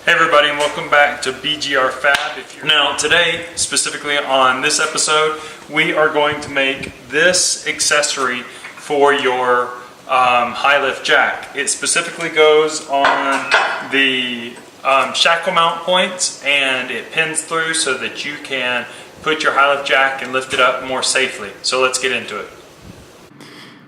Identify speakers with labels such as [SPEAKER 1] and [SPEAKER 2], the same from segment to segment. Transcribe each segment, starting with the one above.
[SPEAKER 1] Hey everybody, and welcome back to BGR Fab. Now today, specifically on this episode, we are going to make this accessory for your high-lift jack. It specifically goes on the shackle mount points, and it pins through so that you can put your high-lift jack and lift it up more safely. So let's get into it.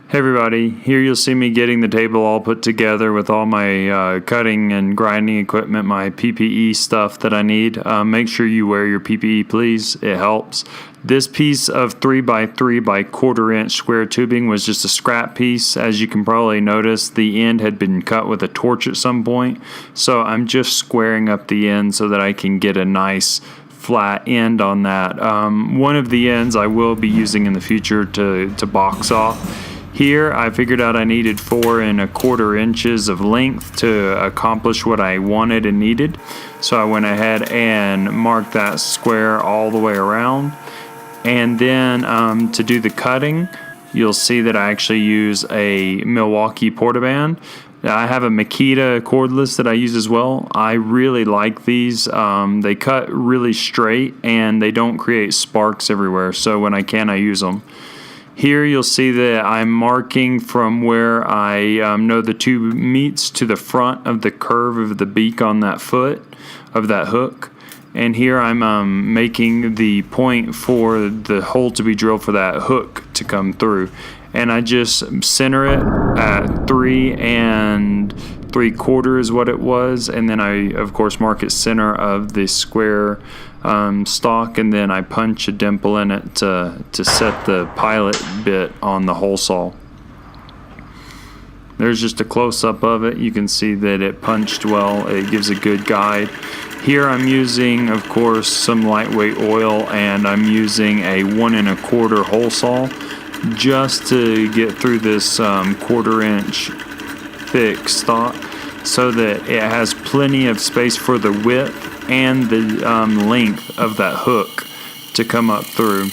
[SPEAKER 2] Hey everybody, here you'll see me getting the table all put together with all my cutting and grinding equipment, my PPE stuff that I need. Make sure you wear your PPE, please. It helps. This piece of 3x3 by 1/4 inch square tubing was just a scrap piece. As you can probably notice, the end had been cut with a torch at some point. So I'm just squaring up the end so that I can get a nice flat end on that. One of the ends I will be using in the future to box off. Here I figured out I needed 4 1/4 inches of length to accomplish what I wanted and needed. So I went ahead and marked that square all the way around. And then to do the cutting, you'll see that I actually use a Milwaukee Portaband. I have a Makita cordless that I use as well. I really like these. They cut really straight and they don't create sparks everywhere. So when I can, I use them. Here you'll see that I'm marking from where I know the tube meets to the front of the curve of the beak on that foot of that hook. And here I'm making the point for the hole to be drilled for that hook to come through. And I just center it at 3 3/4 is what it was. And then I, of course, mark it center of the square stock, and then I punch a dimple in it to set the pilot bit on the hole saw. There's just a close-up of it. You can see that it punched well. It gives a good guide. Here I'm using, of course, some lightweight oil, and I'm using a 1 1/4 hole saw just to get through this 1/4 inch thick stock so that it has plenty of space for the width and the length of that hook to come up through.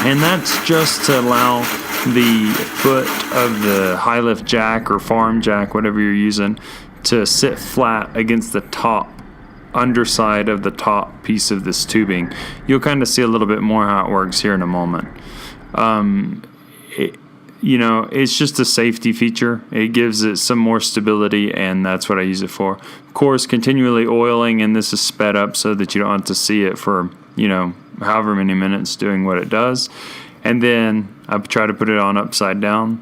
[SPEAKER 2] And that's just to allow the foot of the high-lift jack or farm jack, whatever you're using, to sit flat against the top underside of the top piece of this tubing. You'll kind of see a little bit more how it works here in a moment. It's just a safety feature. It gives it some more stability, and that's what I use it for. Of course, continually oiling, and this is sped up so that you don't have to see it for, however many minutes doing what it does. And then I try to put it on upside down.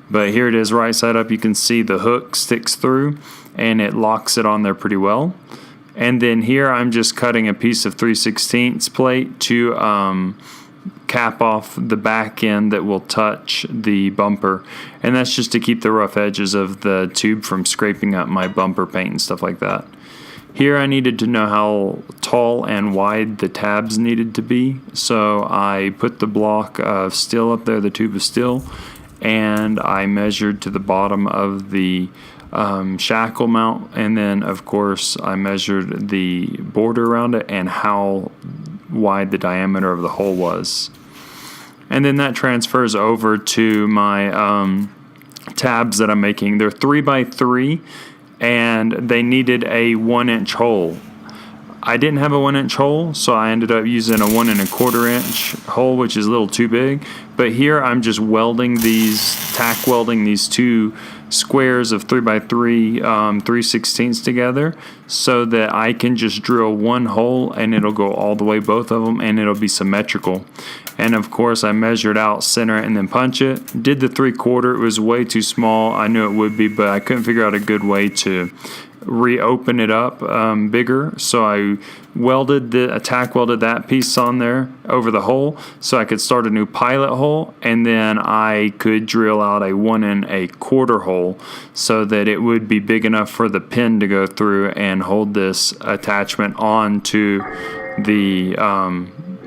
[SPEAKER 2] But here it is right side up. You can see the hook sticks through, and it locks it on there pretty well. And then here I'm just cutting a piece of 3/16 plate to cap off the back end that will touch the bumper, and that's just to keep the rough edges of the tube from scraping up my bumper paint and stuff like that. Here I needed to know how tall and wide the tabs needed to be, so I put the block of steel up there, the tube of steel, and I measured to the bottom of the shackle mount, and then of course I measured the border around it and how wide the diameter of the hole was. And then that transfers over to my tabs that I'm making. They're 3x3 and they needed a 1 inch hole. I didn't have a 1 inch hole, so I ended up using a 1 1/4 inch hole, which is a little too big. But here I'm just tack welding these two squares of 3x3 3/16 together so that I can just drill one hole and it'll go all the way, both of them, and it'll be symmetrical. And of course I measured out, center it, and then punch it. Did the 3/4. It was way too small. I knew it would be, but I couldn't figure out a good way to reopen it up bigger, so I tack welded that piece on there over the hole so I could start a new pilot hole, and then I could drill out a 1 1/4 hole so that it would be big enough for the pin to go through and hold this attachment onto the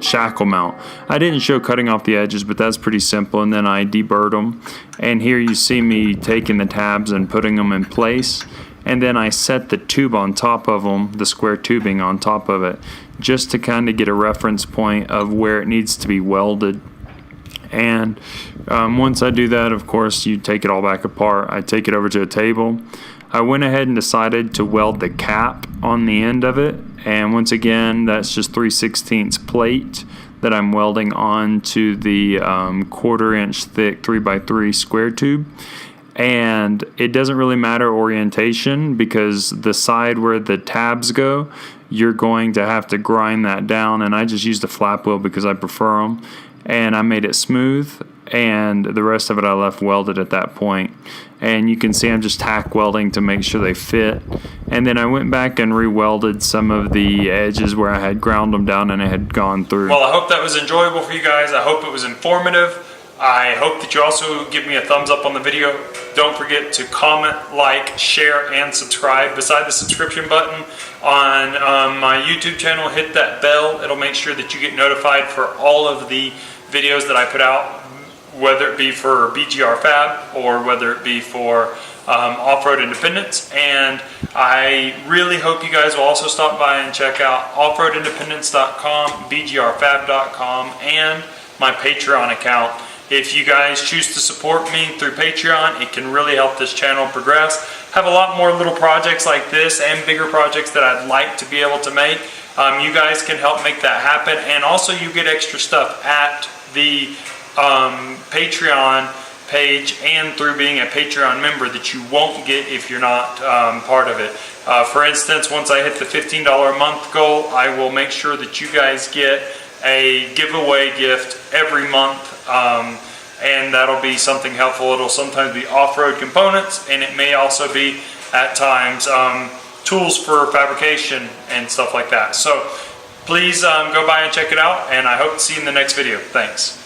[SPEAKER 2] shackle mount. I didn't show cutting off the edges, but that's pretty simple, and then I deburred them. And here you see me taking the tabs and putting them in place. And then I set the tube on top of them, the square tubing on top of it, just to kind of get a reference point of where it needs to be welded. And once I do that, of course, you take it all back apart. I take it over to a table. I went ahead and decided to weld the cap on the end of it. And once again, that's just 3/16 plate that I'm welding onto the 1/4 inch thick 3x3 square tube. And it doesn't really matter orientation, because the side where the tabs go, you're going to have to grind that down. And I just used a flap wheel because I prefer them. And I made it smooth, and the rest of it I left welded at that point. And you can see I'm just tack welding to make sure they fit. And then I went back and re-welded some of the edges where I had ground them down and it had gone through.
[SPEAKER 1] Well, I hope that was enjoyable for you guys. I hope it was informative. I hope that you also give me a thumbs up on the video. Don't forget to comment, like, share, and subscribe. Beside the subscription button on my YouTube channel, hit that bell. It'll make sure that you get notified for all of the videos that I put out, whether it be for BGR Fab or whether it be for Off-Road Independence. And I really hope you guys will also stop by and check out offroadindependence.com, bgrfab.com, and my Patreon account. If you guys choose to support me through Patreon, it can really help this channel progress. Have a lot more little projects like this and bigger projects that I'd like to be able to make. You guys can help make that happen, and also you get extra stuff at the Patreon page and through being a Patreon member that you won't get if you're not part of it. For instance, once I hit the $15 a month goal, I will make sure that you guys get a giveaway gift every month, and that'll be something helpful. It'll sometimes be off-road components, and it may also be at times tools for fabrication and stuff like that. So please go by and check it out, and I hope to see you in the next video. Thanks.